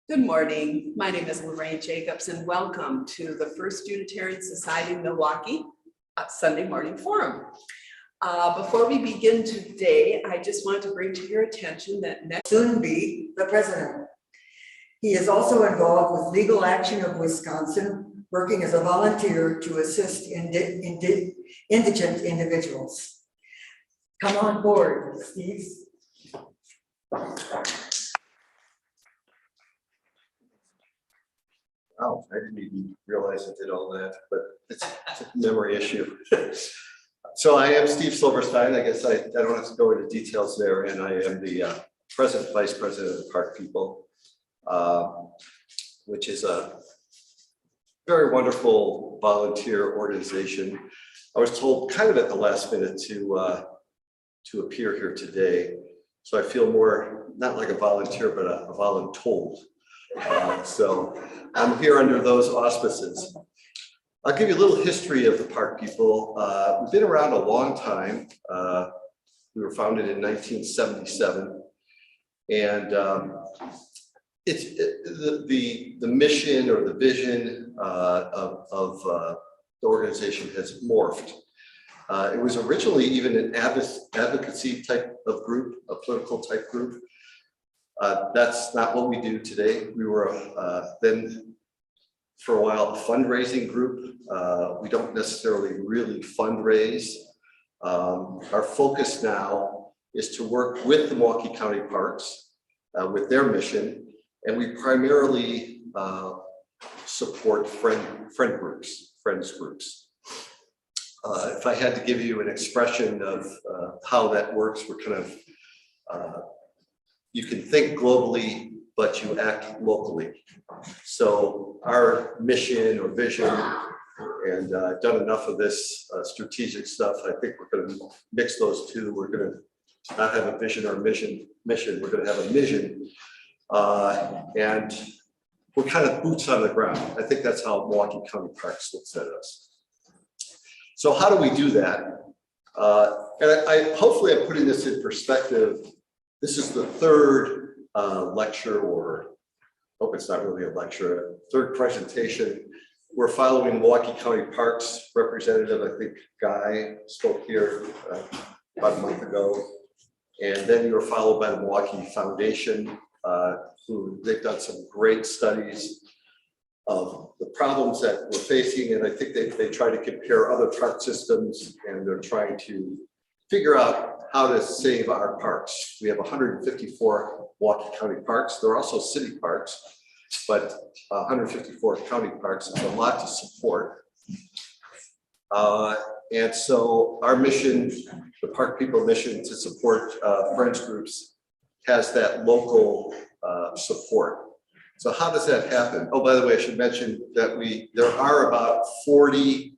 Good morning. My name is Lorraine Jacobs and welcome to the First Unitarian Society Milwaukee Sunday Morning Forum. Before we begin today, I just want to bring to your attention that next soon be the president. He is also involved with Legal Action of Wisconsin, working as a volunteer to assist indigent individuals. Come on board, Steve. Oh, I didn't even realize I did all that, but it's a memory issue. So I am Steve Silverstein. I guess I don't have to go into details there, and I am the President, Vice President of the Park People, which is a very wonderful volunteer organization. I was told kind of at the last minute to appear here today, so I feel more not like a volunteer, but a voluntold. So I'm here under those auspices. I'll give you a little history of the Park People. We've been around a long time. We were founded in 1977, and the mission or the vision of the organization has morphed. It was originally even an advocacy type of group, a political type group. That's not what we do today. We were then for a while a fundraising group. We don't necessarily really fundraise. Our focus now is to work with the Milwaukee County Parks with their mission, and we primarily support friends groups. If I had to give you an expression of how that works, we're kind of you can think globally, but you act locally. So our mission or vision, and I've done enough of this strategic stuff, I think we're going to mix those two. We're going to not have a vision or mission. We're going to have a mission. And we're kind of boots on the ground. I think that's how Milwaukee County Parks looks at us. So how do we do that? And hopefully I'm putting this in perspective. This is the third lecture, or hope it's not really a lecture, third presentation. We're following Milwaukee County Parks representative. I think Guy spoke here about a month ago. And then you were followed by the Milwaukee Foundation, who they've done some great studies of the problems that we're facing. And I think they try to compare other park systems, and they're trying to figure out how to save our parks. We have 154 Milwaukee County parks. There are also city parks, but 154 county parks is a lot to support. And so our mission, the Park People mission to support friends groups, has that local support. So how does that happen? Oh, by the way, I should mention that there are about 40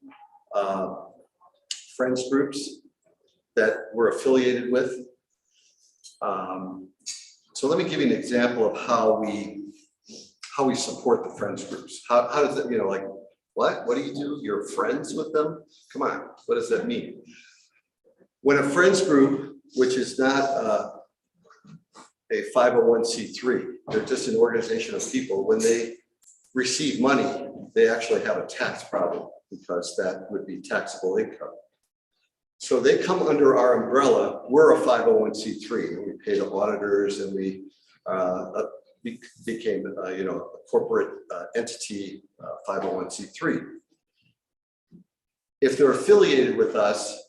friends groups that we're affiliated with. So let me give you an example of how we support the friends groups. How does it, like, what do you do? You're friends with them? Come on, what does that mean? When a friends group, which is not a 501c3, they're just an organization of people, when they receive money, they actually have a tax problem because that would be taxable income. So they come under our umbrella. We're a 501c3, and we pay the auditors, and we became a corporate entity, 501c3. If they're affiliated with us,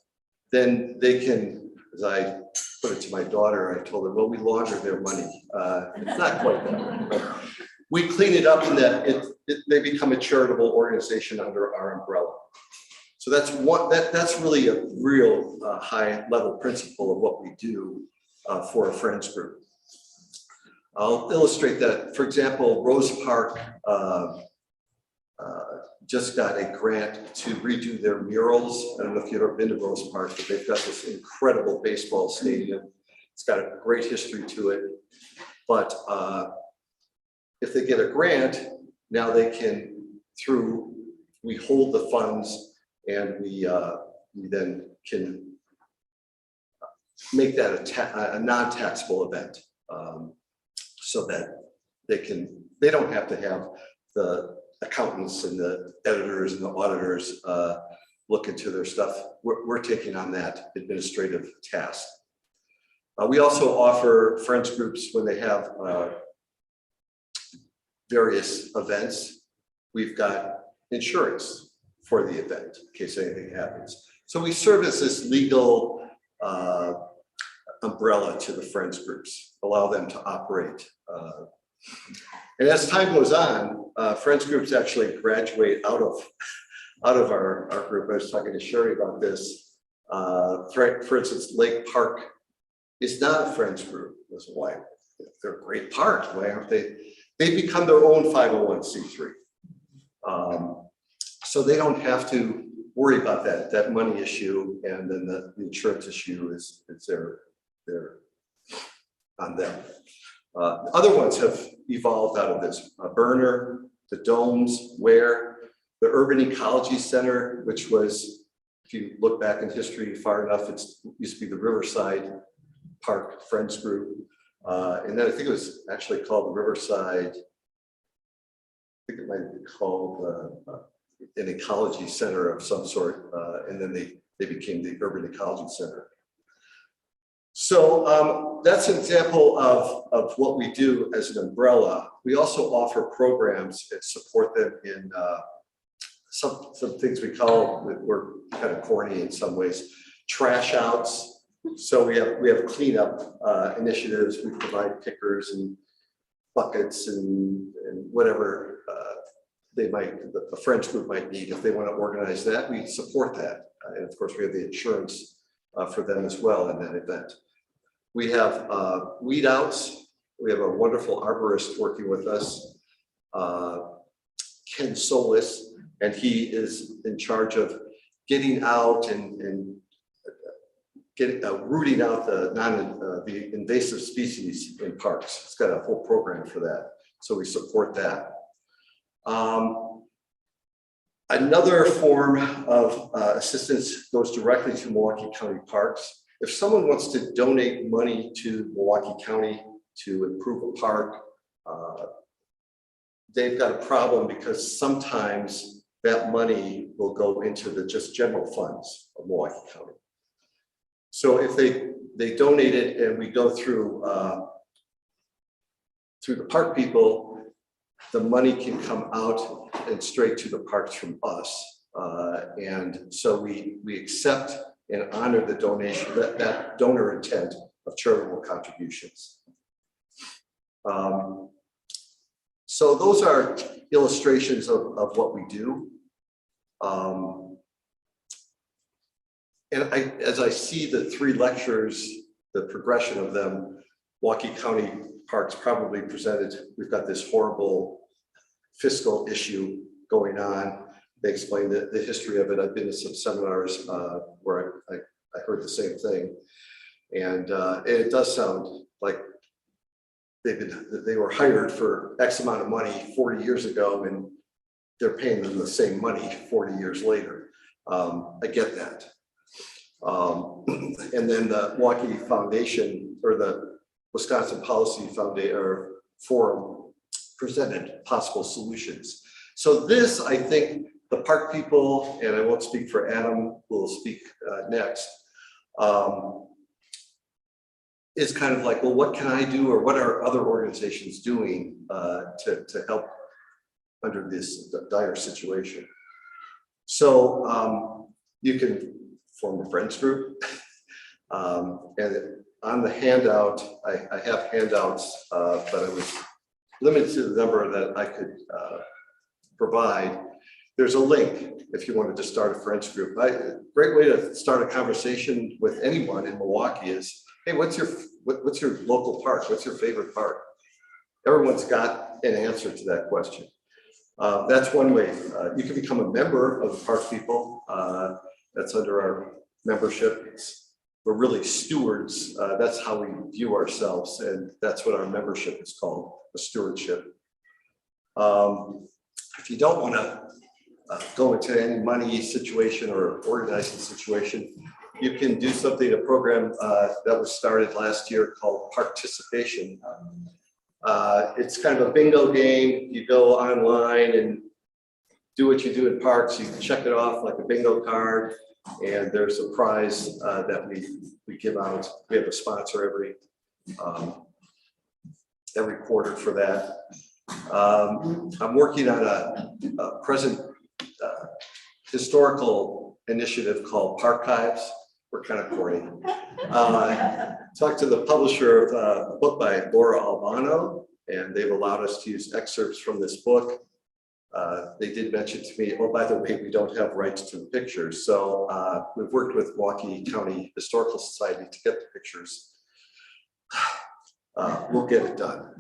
then they can, as I put it to my daughter, I told her, well, we launder their money. It's not quite that way, but we clean it up in that they become a charitable organization under our umbrella. So that's really a real high level principle of what we do for a friends group. I'll illustrate that. For example, Rose Park just got a grant to redo their murals. I don't know if you've ever been to Rose Park, but they've got this incredible baseball stadium. It's got a great history to it. But if they get a grant, now they can, we hold the funds, and we then can make that a non-taxable event, so that they can they don't have to have the accountants and the editors and the auditors look into their stuff. We're taking on that administrative task. We also offer friends groups when they have various events. We've got insurance for the event in case anything happens. So we serve as this legal umbrella to the friends groups, allow them to operate. And as time goes on, friends groups actually graduate out of our group. I was talking to Sherry about this. For instance, Lake Park is not a friends group. That's why they're a great park. Why aren't they? They become their own 501c3. So they don't have to worry about that money issue, and then the insurance issue is they're on them. Other ones have evolved out of this. Burner, the Domes, Ware, the Urban Ecology Center, which was, if you look back in history far enough, it used to be the Riverside Park Friends Group. And then I think it was actually called the Riverside, I think it might be called an ecology center of some sort. And then they became the Urban Ecology Center. So that's an example of what we do as an umbrella. We also offer programs that support them in some things we call, we're kind of corny in some ways, trash outs. So we have cleanup initiatives. We provide pickers and buckets and whatever the friends group might need. If they want to organize that, we support that. And of course, we have the insurance for them as well in that event. We have weed outs. We have a wonderful arborist working with us, Ken Solis, and he is in charge of getting out and rooting out the invasive species in parks. It's got a whole program for that, so we support that. Another form of assistance goes directly to Milwaukee County Parks. If someone wants to donate money to Milwaukee County to improve a park, they've got a problem because sometimes that money will go into the just general funds of Milwaukee County. So if they donate it and we go through the park people, the money can come out and straight to the parks from us. And so we accept and honor the donation, that donor intent of charitable contributions. So those are illustrations of what we do. And as I see the three lectures, the progression of them, Milwaukee County Parks probably presented, we've got this horrible fiscal issue going on. They explained the history of it. I've been to some seminars where I heard the same thing. And it does sound like they were hired for X amount of money 40 years ago, and they're paying them the same money 40 years later. I get that. And then the Milwaukee Foundation, or the Wisconsin Policy Foundation or Forum, presented possible solutions. So this, I think, the park people, and I won't speak for Adam, who will speak next, is kind of like, well, what can I do, or what are other organizations doing to help under this dire situation? So you can form a friends group. And on the handout, I have handouts, but I was limited to the number that I could provide. There's a link if you wanted to start a friends group. A great way to start a conversation with anyone in Milwaukee is, hey, what's your local park? What's your favorite park? Everyone's got an answer to that question. That's one way. You can become a member of the park people. That's under our membership. We're really stewards. That's how we view ourselves, and that's what our membership is called, a stewardship. If you don't want to go into any money situation or organizing situation, you can do something, a program that was started last year called Participation. It's kind of a bingo game. You go online and do what you do in parks. You check it off like a bingo card, and there's a prize that we give out. We have a sponsor every quarter for that. I'm working on a present historical initiative called Parchives. We're kind of corny. Talked to the publisher of a book by Laura Albano, and they've allowed us to use excerpts from this book. They did mention to me, oh, by the way, we don't have rights to the pictures. So we've worked with Milwaukee County Historical Society to get the pictures. We'll get it done.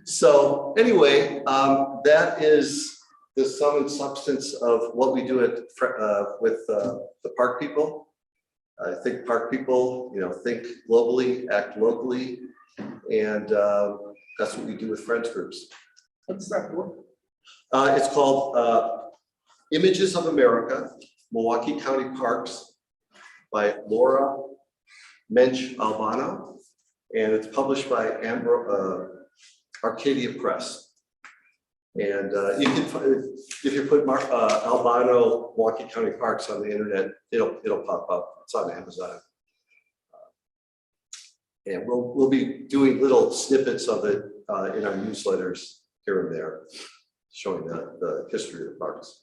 So anyway, that is the sum and substance of what we do with the park people. I think park people, think globally, act locally, and that's what we do with Friends groups. What's that book? It's called Images of America, Milwaukee County Parks by Laura Mensch Albano, and it's published by Arcadia Press. And you can find, if you put Albano Milwaukee County Parks on the internet, it'll pop up. It's on Amazon. And we'll be doing little snippets of it in our newsletters here and there, showing the history of the parks.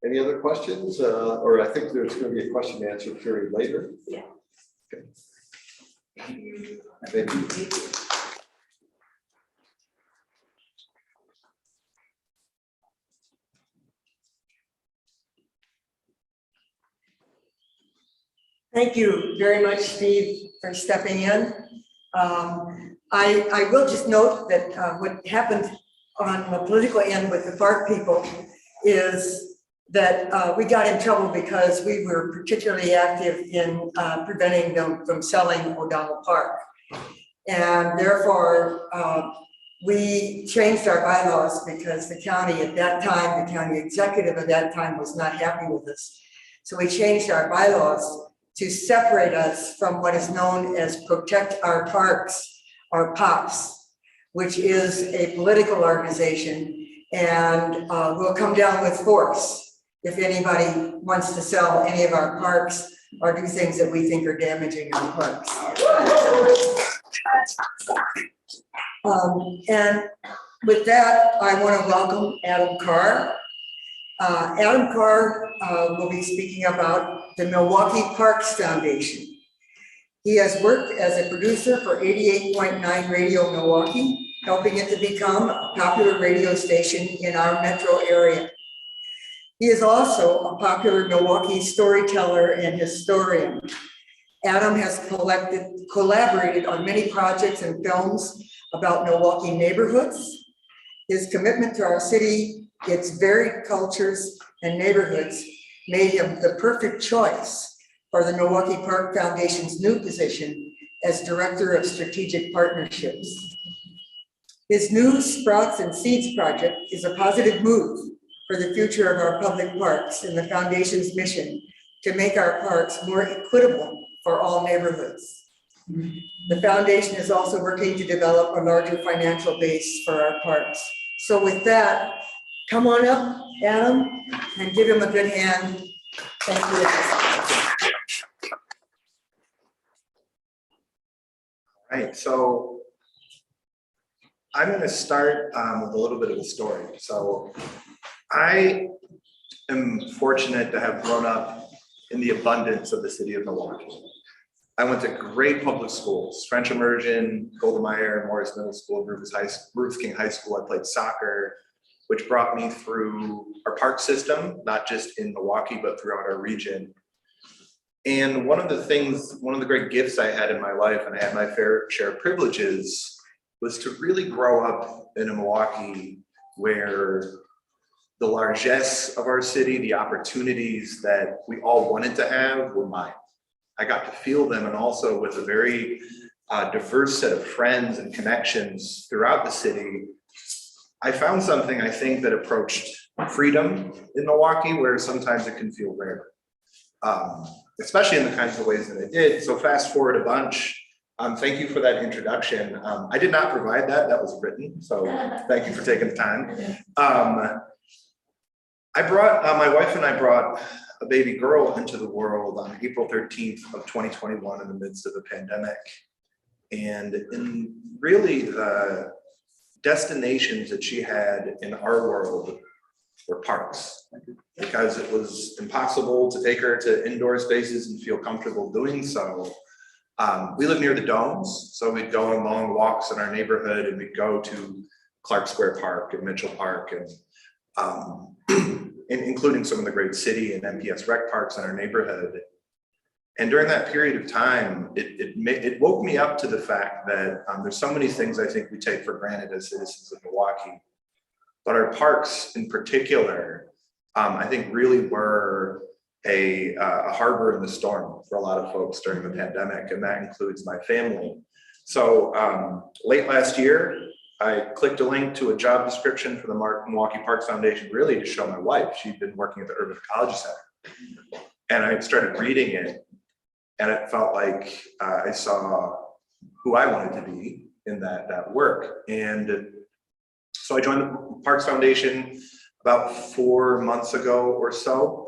Any other questions? Or I think there's going to be a question and answer period later. Yeah. Okay. Maybe. Thank you very much, Steve, for stepping in. I will just note that what happened on the political end with the park people is that we got in trouble because we were particularly active in preventing them from selling O'Donnell Park. And therefore, we changed our bylaws because the county at that time, the county executive at that time was not happy with us. So we changed our bylaws to separate us from what is known as Protect Our Parks, or POPs, which is a political organization, and will come down with force if anybody wants to sell any of our parks or do things that we think are damaging our parks. And with that, I want to welcome Adam Carr. Adam Carr will be speaking about the Milwaukee Parks Foundation. He has worked as a producer for 88.9 Radio Milwaukee, helping it to become a popular radio station in our metro area. He is also a popular Milwaukee storyteller and historian. Adam has collaborated on many projects and films about Milwaukee neighborhoods. His commitment to our city, its varied cultures and neighborhoods, made him the perfect choice for the Milwaukee Park Foundation's new position as Director of Strategic Partnerships. His new Sprouts and Seeds project is a positive move for the future of our public parks and the Foundation's mission to make our parks more equitable for all neighborhoods. The Foundation is also working to develop a larger financial base for our parks. So with that, come on up, Adam, and give him a good hand. Thank you. All right, so I'm going to start with a little bit of a story. So I am fortunate to have grown up in the abundance of the city of Milwaukee. I went to great public schools, French Immersion, Golda Meir, Morris Middle School, Ruth King High School. I played soccer, which brought me through our park system, not just in Milwaukee, but throughout our region. And one of the great gifts I had in my life, and I had my fair share of privileges, was to really grow up in a Milwaukee where the largesse of our city, the opportunities that we all wanted to have were mine. I got to feel them, and also with a very diverse set of friends and connections throughout the city. I found something, I think, that approached freedom in Milwaukee, where sometimes it can feel rare, especially in the kinds of ways that it did. So fast forward a bunch, Thank you for that introduction. I did not provide that, that was written, so thank you for taking the time. My wife and I brought a baby girl into the world on April 13th of 2021 in the midst of the pandemic. And in really the destinations that she had in our world were parks, because it was impossible to take her to indoor spaces and feel comfortable doing so. We live near the domes, so we'd go on long walks in our neighborhood, and we'd go to Clark Square Park and Mitchell Park, and including some of the great city and MPS rec parks in our neighborhood. And during that period of time, it woke me up to the fact that there's so many things I think we take for granted as citizens of Milwaukee, but our parks in particular, I think really were a harbor in the storm for a lot of folks during the pandemic, and that includes my family. So late last year, I clicked a link to a job description for the Milwaukee Parks Foundation, really to show my wife. She'd been working at the Urban Ecology Center, and I started reading it, and it felt like I saw who I wanted to be in that work. And so I joined the Parks Foundation about 4 months ago or so.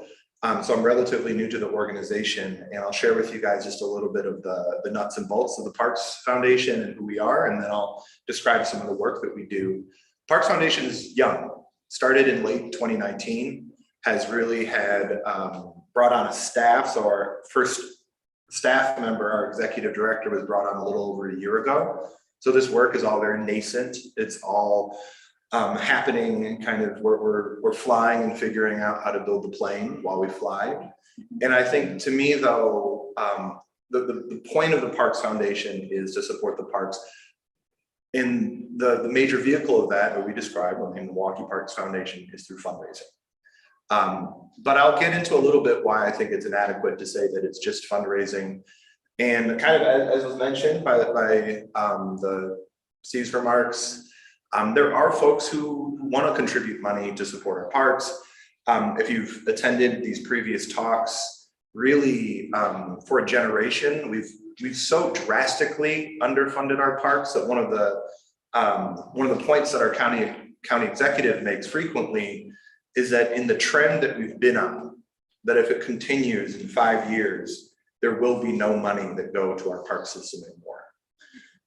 So I'm relatively new to the organization, and I'll share with you guys just a little bit of the nuts and bolts of the Parks Foundation and who we are, and then I'll describe some of the work that we do. Parks Foundation is young, started in late 2019, has really had brought on a staff. So our first staff member, our executive director, was brought on a little over a year ago. So this work is all very nascent. It's all happening, and kind of we're flying and figuring out how to build the plane while we fly. And I think, to me though, the point of the Parks Foundation is to support the parks. And the major vehicle of that we describe in the Milwaukee Parks Foundation is through fundraising. But I'll get into a little bit why I think it's inadequate to say that it's just fundraising. And kind of as was mentioned by the Steve's remarks, there are folks who want to contribute money to support our parks. If you've attended these previous talks, really for a generation, we've so drastically underfunded our parks that one of the points that our county executive makes frequently is that in the trend that we've been on, that if it continues in 5 years, there will be no money that go to our park system anymore.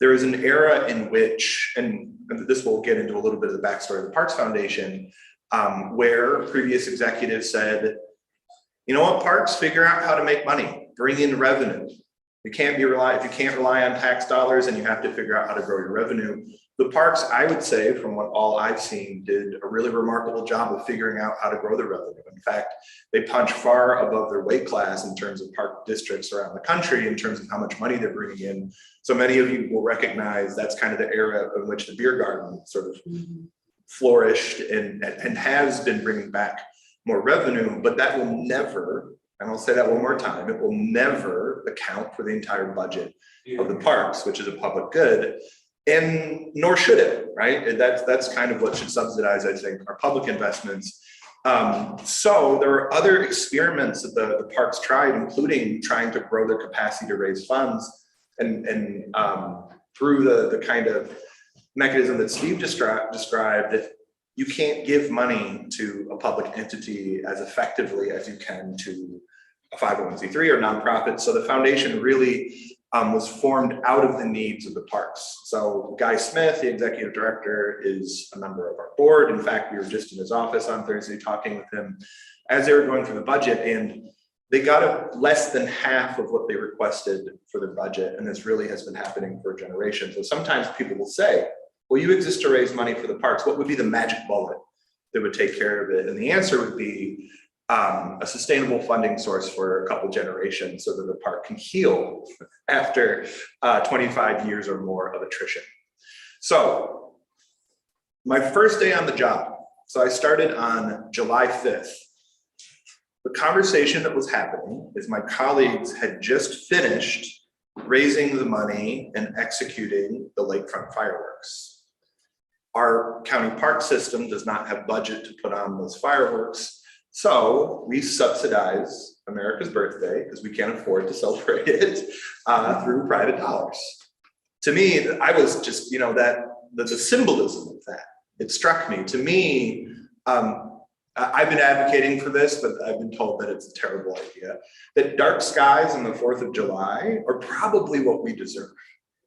There is an era in which, and this will get into a little bit of the backstory of the Parks Foundation, where previous executives said, you know what, parks, figure out how to make money, bring in revenue. If you can't rely on tax dollars, and you have to figure out how to grow your revenue. The parks, I would say, from what all I've seen, did a really remarkable job of figuring out how to grow the revenue. In fact, they punch far above their weight class in terms of park districts around the country, in terms of how much money they're bringing in. So many of you will recognize that's kind of the era in which the beer garden sort of flourished and has been bringing back more revenue, but that will never, and I'll say that one more time, it will never account for the entire budget of the parks, which is a public good. And nor should it, right? That's kind of what should subsidize, I think, our public investments. So there are other experiments that the parks tried, including trying to grow their capacity to raise funds, and through the kind of mechanism that Steve described, that you can't give money to a public entity as effectively as you can to a 501c3 or nonprofit. So the foundation really was formed out of the needs of the parks. So Guy Smith, the executive director, is a member of our board. In fact, we were just in his office on Thursday talking with him as they were going through the budget, and they got less than half of what they requested for their budget. And this really has been happening for a generation. So sometimes people will say, well, you exist to raise money for the parks. What would be the magic bullet that would take care of it? And the answer would be a sustainable funding source for a couple generations so that the park can heal after 25 years or more of attrition. So my first day on the job, so I started on July 5th. The conversation that was happening is my colleagues had just finished raising the money and executing the lakefront fireworks. Our county park system does not have budget to put on those fireworks. So we subsidize America's birthday, because we can't afford to celebrate it through private dollars. to me, I was just, that the symbolism of that, it struck me. To me, I've been advocating for this, but I've been told that it's a terrible idea. That dark skies on the 4th of July are probably what we deserve,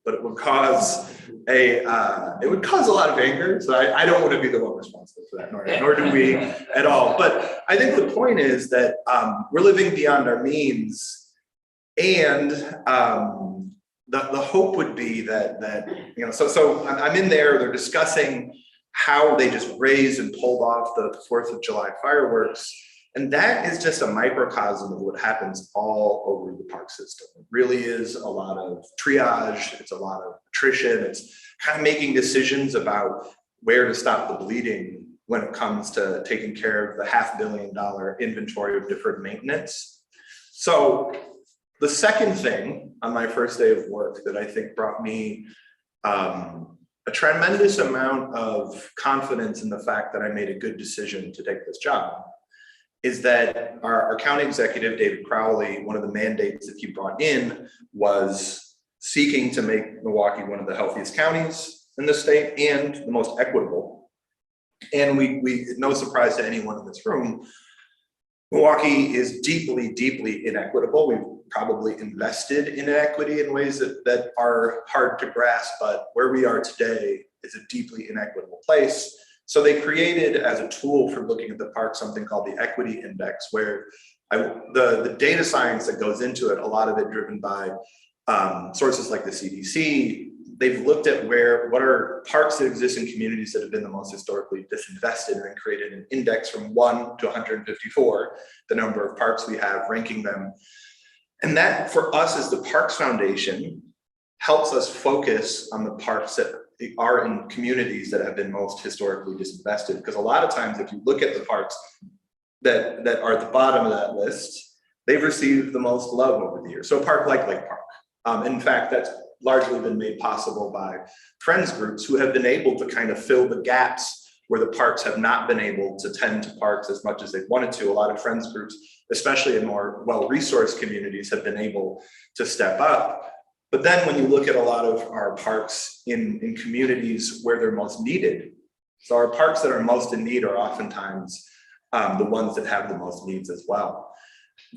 but it would cause a lot of anger. So I don't want to be the one responsible for that, nor do we at all. But I think the point is that we're living beyond our means, and the hope would be that So I'm in there. They're discussing how they just raised and pulled off the 4th of July fireworks. And that is just a microcosm of what happens all over the park system. It really is a lot of triage, it's a lot of attrition, it's kind of making decisions about where to stop the bleeding when it comes to taking care of the $500 million inventory of deferred maintenance. So the second thing on my first day of work that I think brought me a tremendous amount of confidence in the fact that I made a good decision to take this job is that our county executive, David Crowley, one of the mandates that he brought in was seeking to make Milwaukee one of the healthiest counties in the state and the most equitable. And we no surprise to anyone in this room, Milwaukee is deeply, deeply inequitable. We've probably invested in inequity in ways that are hard to grasp, but where we are today is a deeply inequitable place. So they created, as a tool for looking at the park, something called the Equity Index, where the data science that goes into it, a lot of it driven by sources like the CDC, they've looked at what are parks that exist in communities that have been the most historically disinvested, and then created an index from 1 to 154, the number of parks we have, ranking them. And that, for us as the Parks Foundation, helps us focus on the parks that are in communities that have been most historically disinvested. Because a lot of times, if you look at the parks that are at the bottom of that list, they've received the most love over the years. So a park like Lake Park. In fact, that's largely been made possible by friends groups who have been able to kind of fill the gaps where the parks have not been able to tend to parks as much as they wanted to. A lot of friends groups, especially in more well-resourced communities, have been able to step up. But then when you look at a lot of our parks in communities where they're most needed, so our parks that are most in need are oftentimes the ones that have the most needs as well.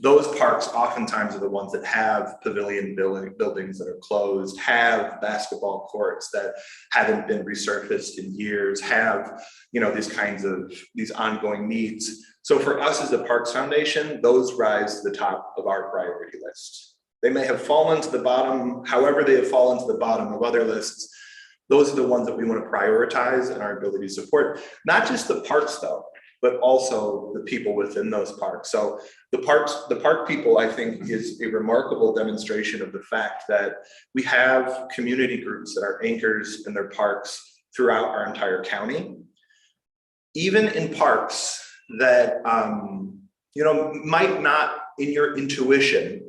Those parks oftentimes are the ones that have pavilion buildings that are closed, have basketball courts that haven't been resurfaced in years, have these ongoing needs. So for us as a Parks Foundation, those rise to the top of our priority list. They may have fallen to the bottom, however they have fallen to the bottom of other lists. Those are the ones that we want to prioritize in our ability to support, not just the parks though, but also the people within those parks. So the park people, I think, is a remarkable demonstration of the fact that we have community groups that are anchors in their parks throughout our entire county. Even in parks that, might not, in your intuition,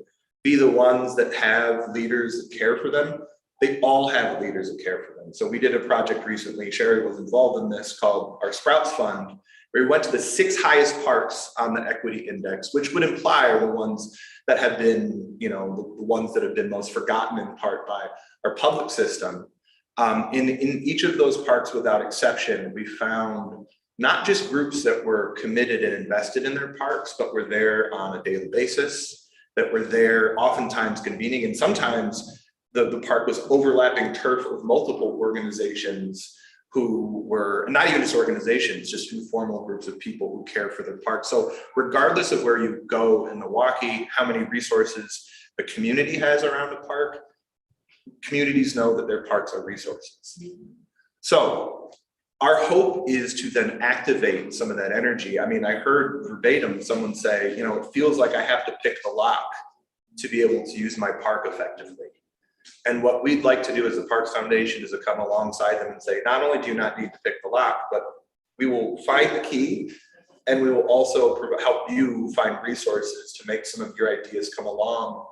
be the ones that have leaders that care for them, they all have leaders that care for them. So we did a project recently, Sherry was involved in this, called our Sprouts Fund, where we went to the 6 highest parks on the equity index, which would imply are the ones that have been, the ones that have been most forgotten in part by our public system. In each of those parks, without exception, we found not just groups that were committed and invested in their parks, but were there on a daily basis, that were there oftentimes convening, and sometimes the park was overlapping turf with multiple organizations who were not even just organizations, just informal groups of people who care for their park. So regardless of where you go in Milwaukee, how many resources the community has around a park, communities know that their parks are resources. So our hope is to then activate some of that energy. I mean, I heard verbatim someone say, it feels like I have to pick the lock to be able to use my park effectively. And what we'd like to do as the Parks Foundation is to come alongside them and say, not only do you not need to pick the lock, but we will find the key, and we will also help you find resources to make some of your ideas come along.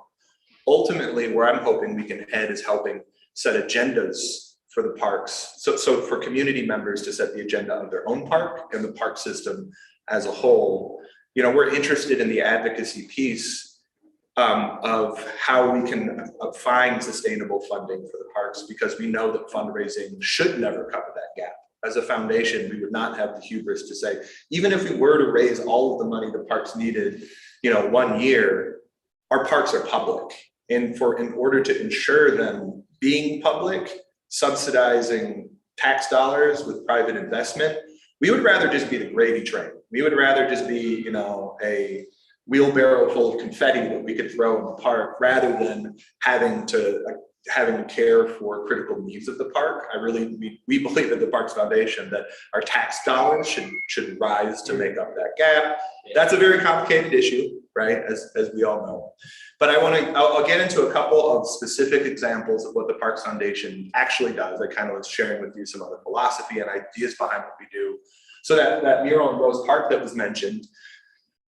Ultimately, where I'm hoping we can head is helping set agendas for the parks. So for community members to set the agenda of their own park and the park system as a whole. We're interested in the advocacy piece, of how we can find sustainable funding for the parks, because we know that fundraising should never cover that gap. As a foundation, we would not have the hubris to say, even if we were to raise all of the money the parks needed, 1 year, our parks are public. And in order to ensure them being public, subsidizing tax dollars with private investment, we would rather just be the gravy train. We would rather just be, a wheelbarrow full of confetti that we could throw in the park, rather than having to care for critical needs of the park. We believe at the Parks Foundation that our tax dollars should rise to make up that gap. That's a very complicated issue, right? As we all know. But I'll get into a couple of specific examples of what the Parks Foundation actually does. I kind of was sharing with you some other philosophy and ideas behind what we do. So that mural in Rose Park that was mentioned,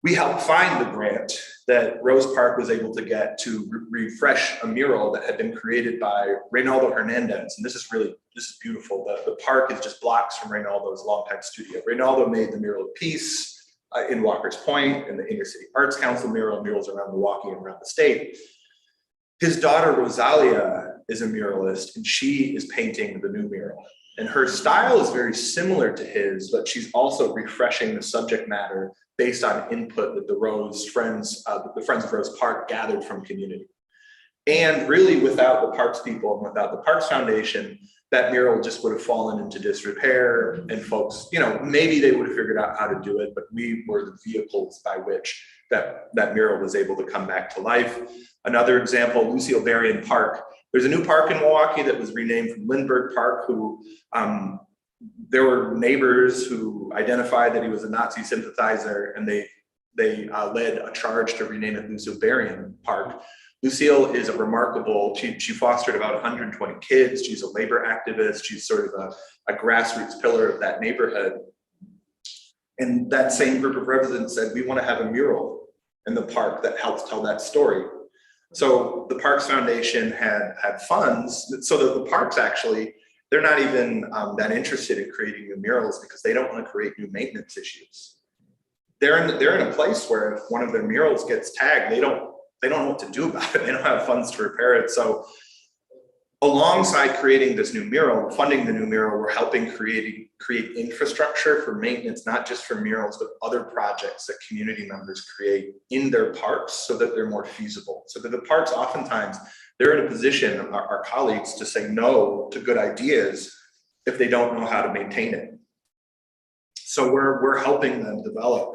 we helped find the grant that Rose Park was able to get to refresh a mural that had been created by Reynaldo Hernandez. And this is beautiful. The park is just blocks from Reynaldo's longtime studio. Reynaldo made the mural of peace in Walker's Point, and the Inner City Arts Council murals around Milwaukee and around the state. His daughter Rosalia is a muralist, and she is painting the new mural. And her style is very similar to his, but she's also refreshing the subject matter based on input that the Friends of Rose Park gathered from community. And really, without the parks people and without the Parks Foundation, that mural just would have fallen into disrepair, and folks, maybe they would have figured out how to do it, but we were the vehicles by which that mural was able to come back to life. Another example, Lucille Berrien Park. There's a new park in Milwaukee that was renamed from Lindbergh Park, who there were neighbors who identified that he was a Nazi sympathizer, and they led a charge to rename it Lucille Berrien Park. Lucille is a remarkable, she fostered about 120 kids. She's a labor activist. She's sort of a grassroots pillar of that neighborhood. And that same group of residents said, we want to have a mural in the park that helps tell that story. So the Parks Foundation had funds, so that the parks actually, they're not even that interested in creating new murals, because they don't want to create new maintenance issues. They're in a place where if one of their murals gets tagged, they don't know what to do about it. They don't have funds to repair it. So alongside creating this new mural, funding the new mural, we're helping create infrastructure for maintenance, not just for murals, but other projects that community members create in their parks, so that they're more feasible. So that the parks, oftentimes, they're in a position, our colleagues, to say no to good ideas if they don't know how to maintain it. So we're helping them develop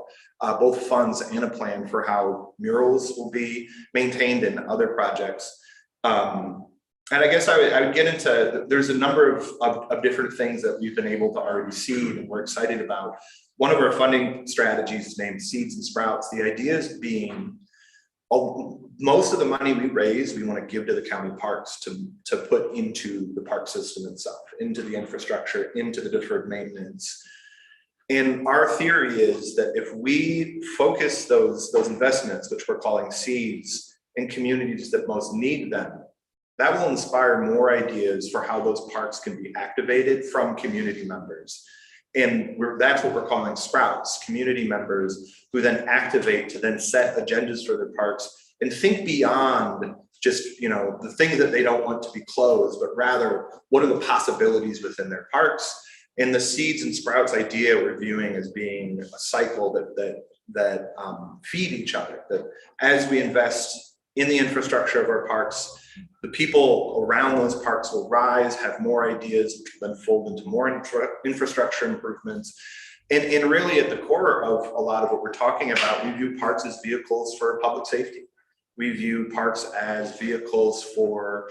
both funds and a plan for how murals will be maintained and other projects. And I guess I would get into, there's a number of different things that we've been able to already see and we're excited about. One of our funding strategies is named Seeds and Sprouts. The idea is being, most of the money we raise, we want to give to the county parks to put into the park system itself, into the infrastructure, into the deferred maintenance. And our theory is that if we focus those investments, which we're calling seeds, in communities that most need them, that will inspire more ideas for how those parks can be activated from community members. And that's what we're calling sprouts, community members who then activate to then set agendas for their parks and think beyond just, the things that they don't want to be closed, but rather what are the possibilities within their parks. And the seeds and sprouts idea we're viewing as being a cycle that feed each other, that as we invest in the infrastructure of our parks, the people around those parks will rise, have more ideas, which will then fold into more infrastructure improvements. And really at the core of a lot of what we're talking about, we view parks as vehicles for public safety. We view parks as vehicles for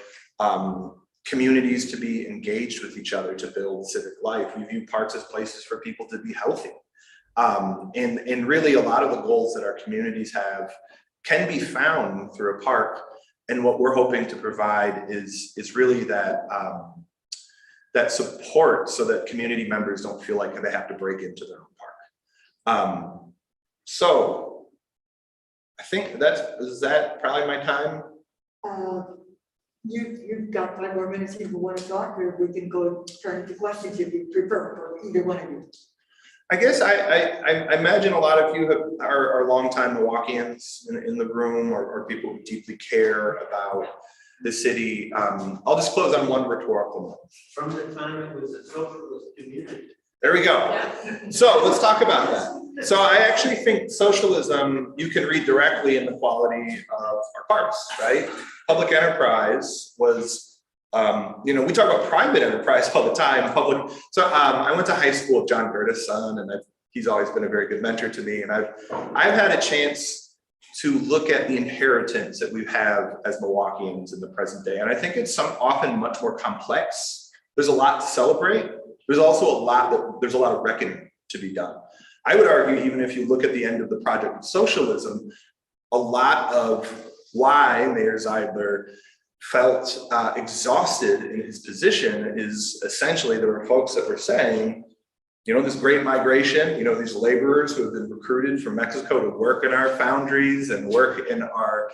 communities to be engaged with each other, to build civic life. We view parks as places for people to be healthy. And really a lot of the goals that our communities have can be found through a park. And what we're hoping to provide is really that support, so that community members don't feel like they have to break into their own park. So I think is that probably my time? You've got 5 more minutes if you want to talk, or we can go turn to questions if you prefer, for either one of you. I guess I imagine a lot of you are longtime Milwaukeeans in the room, or people who deeply care about the city. I'll just close on one rhetorical note. From the time it was a socialist community. There we go. Yeah. So let's talk about that. So I actually think socialism, you can read directly in the quality of our parks, right? Public enterprise was, we talk about private enterprise all the time. So I went to high school with John Gertis' son, and he's always been a very good mentor to me. And I've had a chance to look at the inheritance that we have as Milwaukeeans in the present day. And I think it's often much more complex. There's a lot to celebrate. There's also there's a lot of reckoning to be done. I would argue, even if you look at the end of the project of socialism, a lot of why Mayor Zeidler felt exhausted in his position is essentially there were folks that were saying, this great migration, these laborers who have been recruited from Mexico to work in our foundries and work in our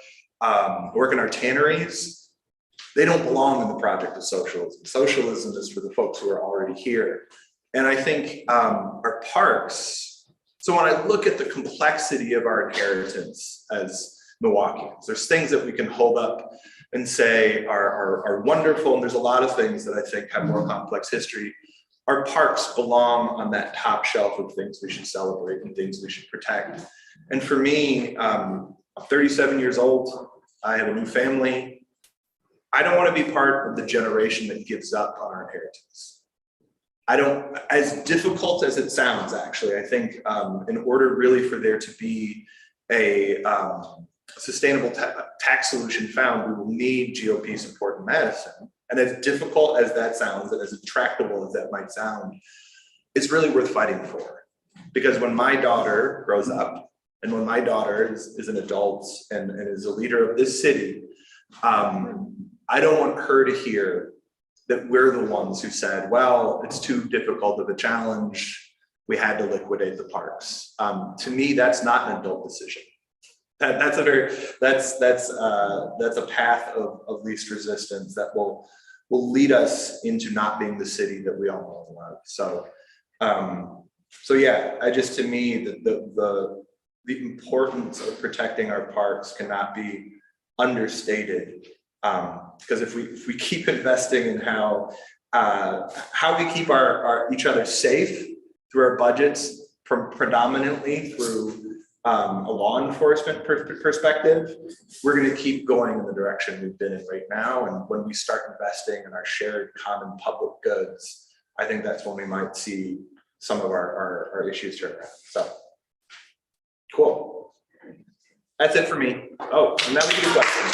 tanneries, they don't belong in the project of socialism. Socialism is for the folks who are already here. And I think our parks, so when I look at the complexity of our inheritance as Milwaukeeans, there's things that we can hold up and say are wonderful, and there's a lot of things that I think have more complex history. Our parks belong on that top shelf of things we should celebrate and things we should protect. And for me, I'm 37 years old, I have a new family. I don't want to be part of the generation that gives up on our inheritance. As difficult as it sounds, actually, I think in order really for there to be a sustainable tax solution found, we will need GOP support in Madison. And as difficult as that sounds, and as intractable as that might sound, it's really worth fighting for. Because when my daughter grows up, and when my daughter is an adult and is a leader of this city, I don't want her to hear that we're the ones who said, well, it's too difficult of a challenge, we had to liquidate the parks. To me, that's not an adult decision. That's a path of least resistance that will lead us into not being the city that we all know and love. So yeah, to me, the importance of protecting our parks cannot be understated. Because if we keep investing in how we keep each other safe through our budgets, predominantly through a law enforcement perspective, we're going to keep going in the direction we've been in right now. And when we start investing in our shared common public goods, I think that's when we might see some of our issues turn around. So, cool. That's it for me. Oh, and now we can do questions.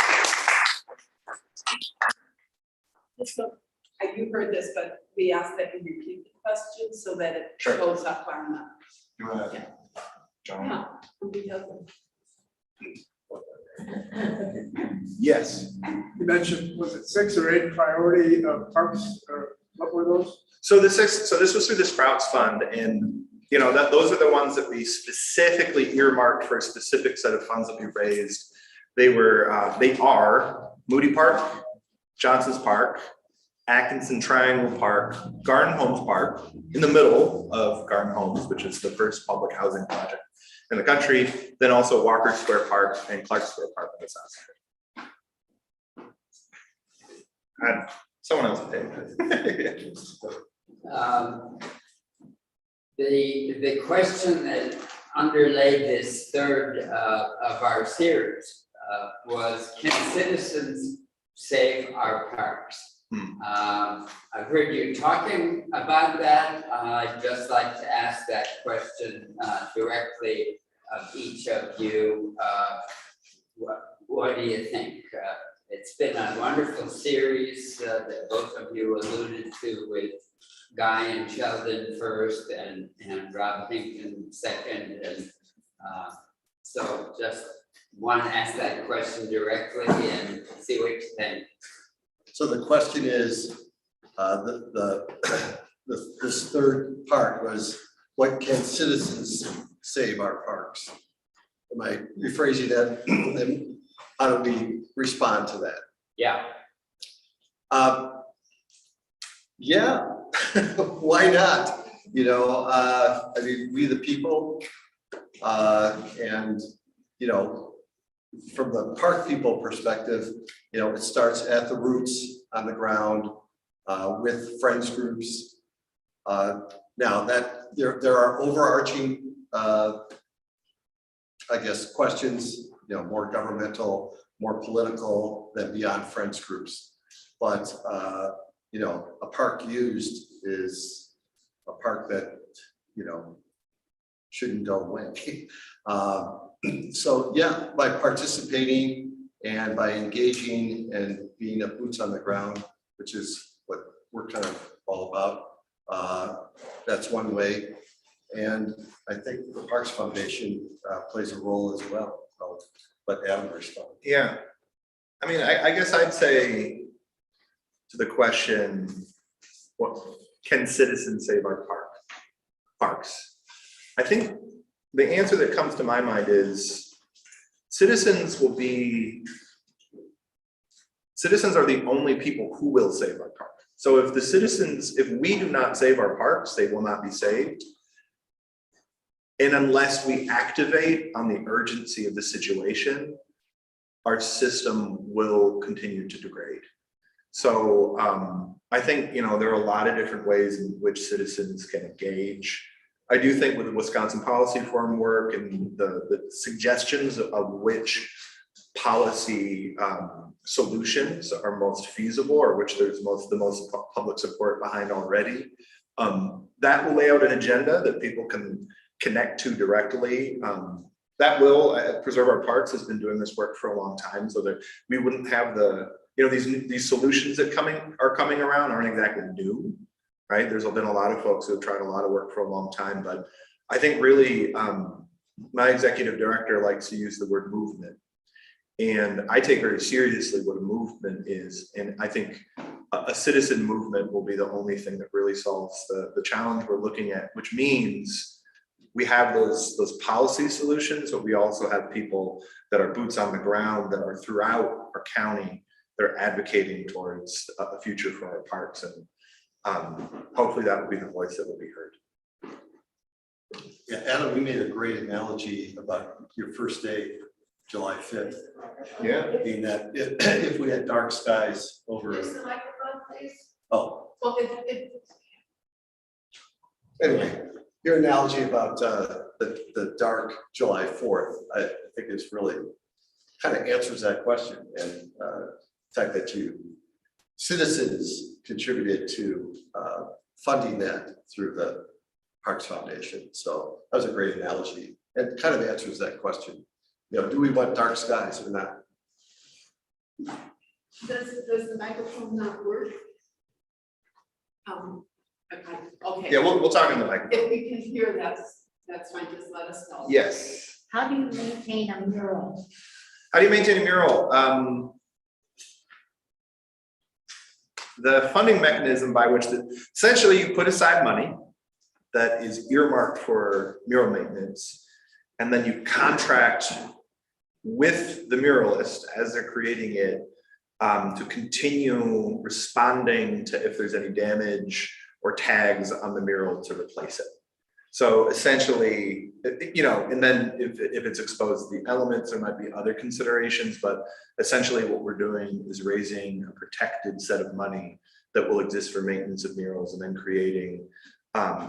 You heard this, but we asked that you repeat the question so that it shows up on the. You want to, John? Yes. You mentioned, was it 6 or 8 priority parks, or what were those? So this was through the Sprouts Fund, and those are the ones that we specifically earmarked for a specific set of funds that we raised. They are Moody Park, Johnson's Park, Atkinson Triangle Park, Garden Homes Park, in the middle of Garden Homes, which is the first public housing project in the country, then also Walker Square Park and Clark Square Park on the south side. Someone else paid. The question that underlay this third of our series was, can citizens save our parks? I've heard you talking about that. I'd just like to ask that question directly of each of you. What do you think? It's been a wonderful series that both of you alluded to, with Guy and Sheldon first and Rob Hinton second. And so just want to ask that question directly and see what you think. So the question is, this third part was, what can citizens save our parks? Am I rephrasing that? And how do we respond to that? Yeah. Yeah, why not? You know, I mean, we the people, and, you know, from the park people perspective, you know, it starts at the roots on the ground, with friends groups. Now that there are overarching, I guess, questions, you know, more governmental, more political than beyond friends groups. But, you know, a park used is a park that, you know, shouldn't go away. So yeah, by participating and by engaging and being a boots on the ground, which is what we're kind of all about, that's one way. And I think the Parks Foundation plays a role as well. But Adam respond. Yeah, I mean, I guess I'd say to the question, what can citizens save our parks? I think the answer that comes to my mind is citizens are the only people who will save our park. So if we do not save our parks, they will not be saved. And unless we activate on the urgency of the situation, our system will continue to degrade. So I think, you know, there are a lot of different ways in which citizens can engage. I do think with the Wisconsin Policy Forum work and the suggestions of which policy solutions are most feasible, or which there's the most public support behind already, that will lay out an agenda that people can connect to directly. That will Preserve Our Parks has been doing this work for a long time, so that we wouldn't have you know, these solutions that are coming around aren't exactly new, right? There's been a lot of folks who have tried a lot of work for a long time, but I think really my executive director likes to use the word movement, and I take very seriously what a movement is, and I think a citizen movement will be the only thing that really solves the challenge we're looking at, which means we have those policy solutions, but we also have people that are boots on the ground that are throughout our county. They're advocating towards a future for our parks, and hopefully that will be the voice that will be heard. Yeah, Adam, you made a great analogy about your first day, July 5th. Yeah. Being that if we had dark skies over. Use the microphone, please. Oh, Well, anyway, your analogy about the dark July 4th, I think is really kind of answers that question. And the fact that citizens contributed to funding that through the Parks Foundation. So that was a great analogy and kind of answers that question. You know, do we want dark skies or not? Does the microphone not work? Okay. Yeah, we'll talk in the mic. If we can hear that's fine, just let us know. Yes. How do you maintain a mural? How do you maintain a mural? The funding mechanism by which essentially you put aside money that is earmarked for mural maintenance, and then you contract with the muralist as they're creating it to continue responding to if there's any damage or tags on the mural to replace it. So essentially, you know, and then if it's exposed to the elements, there might be other considerations, but essentially what we're doing is raising a protected set of money that will exist for maintenance of murals, and then creating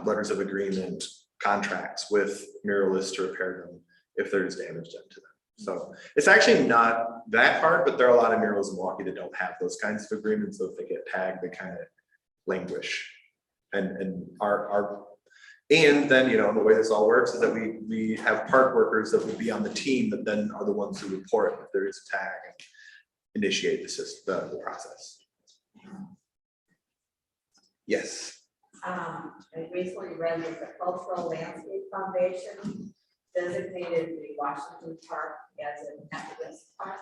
letters of agreement, contracts with muralists to repair them if there's damage done to them. So it's actually not that hard, but there are a lot of murals in Milwaukee that don't have those kinds of agreements. So if they get tagged, they kind of languish. And then, you know, the way this all works is that we have park workers that will be on the team that then are the ones who report if there is a tag and initiate the process. Yes. I recently read that the Cultural Landscape Foundation designated the Washington Park as an at-risk park.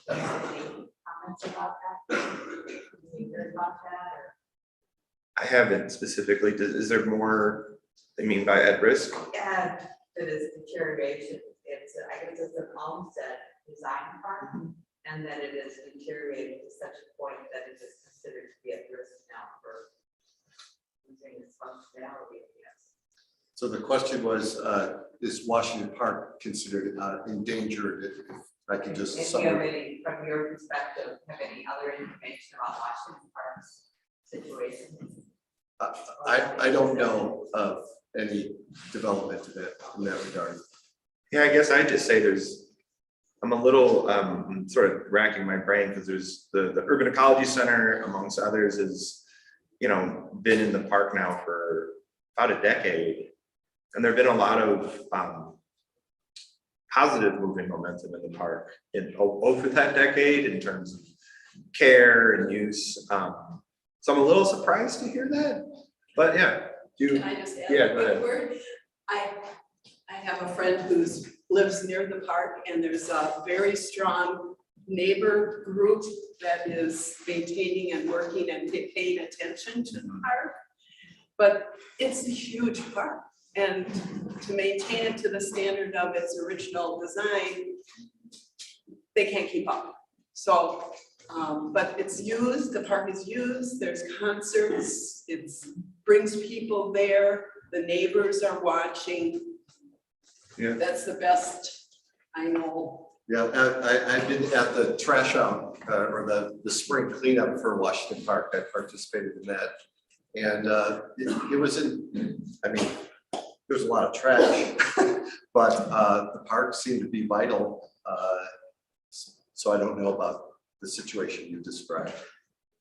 Do you have any comments about that? Have you heard about that? Or? I haven't specifically. Is there more they mean by at risk? And it is deterioration. I guess it's an homestead design park, and then it is deteriorated to such a point that it is considered to be at risk now for losing its functionality at the So the question was, is Washington Park considered endangered? If I can just If you have summarize. any, from your perspective, have any other information about Washington Park's situation? I don't know of any development to that in that regard. Yeah, I guess I'd just say I'm a little sort of racking my brain because there's the Urban Ecology Center, amongst others, is, you know, been in the park now for about a decade. And there've been a lot of positive moving momentum in the park over that decade in terms of care and use. So I'm a little surprised to hear that, but yeah. Can I just add Yeah, a go quick ahead. word? I have a friend who's lives near the park, and there's a very strong neighbor group that is maintaining and working and paying attention to the park. But it's a huge park, and to maintain it to the standard of its original design, they can't keep up. So, but it's used, the park is used, there's concerts, it brings people there, the neighbors are watching. Yeah. That's the best I know. Yeah, I've been at the trash out or the spring cleanup for Washington Park. I participated in that. And it was I mean, there's a lot of trash, but the park seemed to be vital. So I don't know about the situation you described.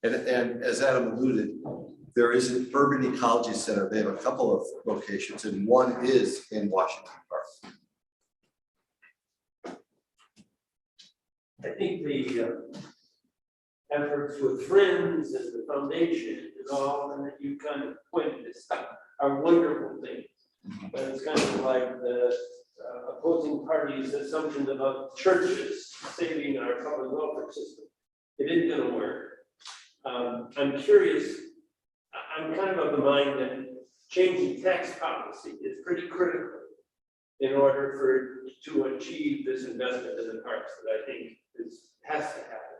And as Adam alluded, there is an Urban Ecology Center. They have a couple of locations, and one is in Washington Park. I think the efforts with Friends and the foundation and all, and that you kind of pointed this out, are wonderful things. But it's kind of like the opposing party's assumption about churches saving our public welfare system. It isn't gonna work. I'm curious, I'm kind of the mind that changing tax policy is pretty critical in order to achieve this investment in the parks that I think has to happen.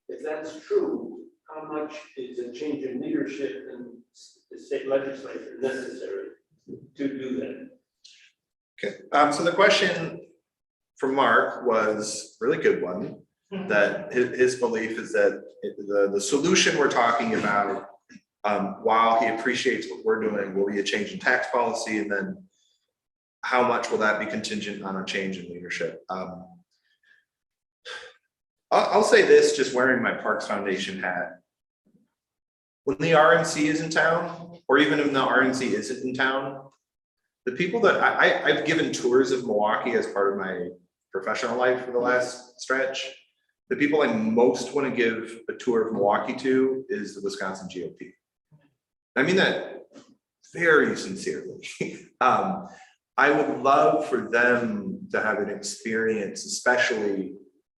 If that's true, how much is a change in leadership in the state legislature necessary to do that? Okay, so the question from Mark was a really good one. That his belief is that the solution we're talking about, while he appreciates what we're doing, will be a change in tax policy, and then how much will that be contingent on a change in leadership? I'll say this, just wearing my Parks Foundation hat. When the RNC is in town, or even if the RNC isn't in town, the people that I've given tours of Milwaukee as part of my professional life for the last stretch. The people I most want to give a tour of Milwaukee to is the Wisconsin GOP. I mean that very sincerely. I would love for them to have an experience, especially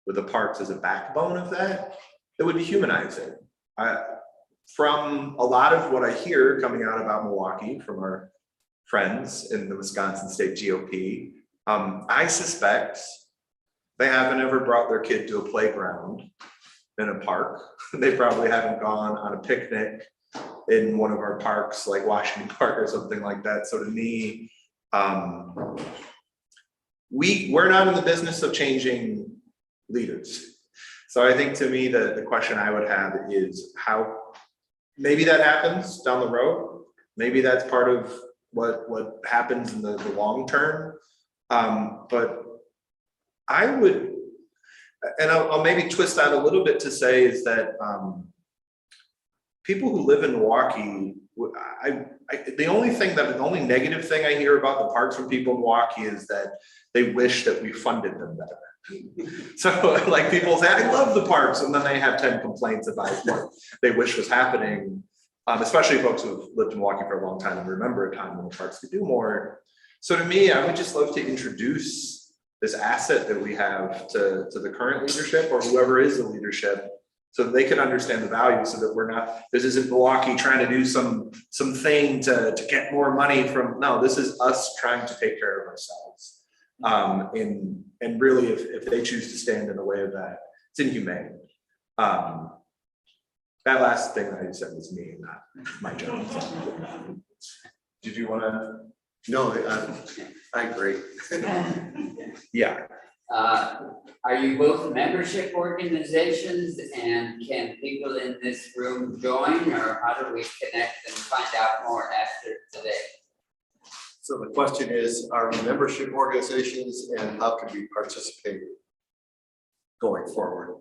with the parks as a backbone of that, that would be humanizing. From a lot of what I hear coming out about Milwaukee from our friends in the Wisconsin State GOP, I suspect they haven't ever brought their kid to a playground in a park. They probably haven't gone on a picnic in one of our parks like Washington Park or something like that. So to me, we're not in the business of changing leaders. So I think to me, the question I would have is how, maybe that happens down the road. Maybe that's part of what happens in the long term. But I would, and I'll maybe twist that a little bit to say is that people who live in Milwaukee, the only negative thing I hear about the parks from people in Milwaukee is that they wish that we funded them better. So like people say, I love the parks, and then they have 10 complaints about what they wish was happening, especially folks who have lived in Milwaukee for a long time and remember a time when the parks could do more. So to me, I would just love to introduce this asset that we have to the current leadership or whoever is the leadership, so that they can understand the value, so that we're not, this isn't Milwaukee trying to do something to get more money from, no, this is us trying to take care of ourselves. And really, if they choose to stand in the way of that, it's inhumane. That last thing that I said was me, not my job. Did you want to? No, I agree. Yeah, Are you both membership organizations, and can people in this room join, or how do we connect and find out more after today? So the question is, are we membership organizations and how can we participate going forward?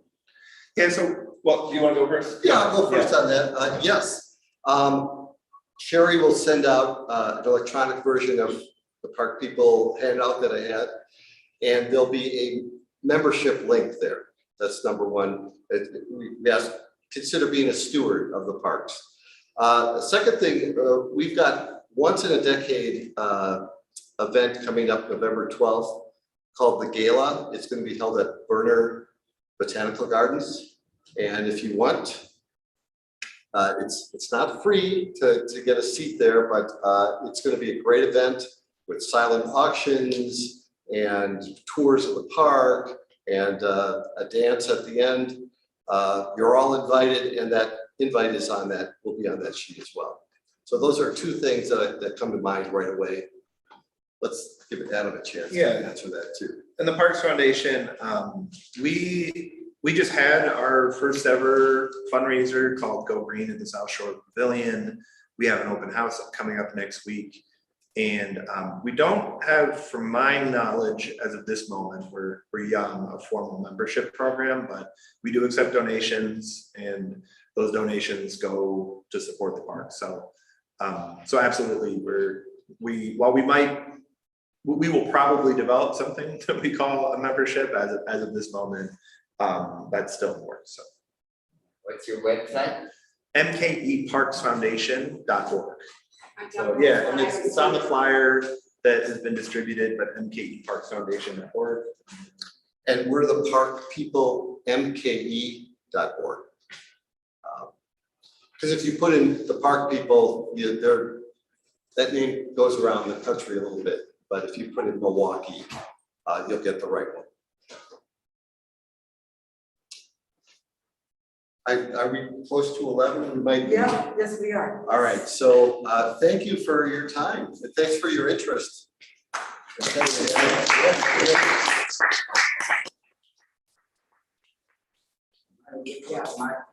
yeah, so, well, do you want to go first? Yeah, I'll go first on that. Yes. Sherry will send out an electronic version of the Park People handout that I had. And there'll be a membership link there. That's number one. We ask, consider being a steward of the parks. The second thing, we've got once in a decade event coming up November 12th called the Gala. It's going to be held at Berner Botanical Gardens. And if you want, it's not free to get a seat there, but it's going to be a great event with silent auctions and tours of the park and a dance at the end. You're all invited, and that invite is on that, will be on that sheet as well. So those are two things that come to mind right away. Let's give Adam a chance to answer that too. In the Parks Foundation, we just had our first ever fundraiser called Go Green at the South Shore Pavilion. We have an open house coming up next week. And we don't have, from my knowledge, as of this moment, we're young, a formal membership program, but we do accept donations, and those donations go to support the park. So, so absolutely, we will probably develop something that we call a membership as of this moment. That's still in work. So, What's your website? mkeparksfoundation.org. So yeah, and it's on the flyer that has been distributed, but mkeparksfoundation.org. And we're the Park People, mke.org. Because if you put in the Park People, that name goes around the country a little bit. But if you put in Milwaukee, you'll get the right one. Are we close to 11? We might be. Yeah, yes, we are. All right, so thank you for your time, and thanks for your interest. Yeah, Mark.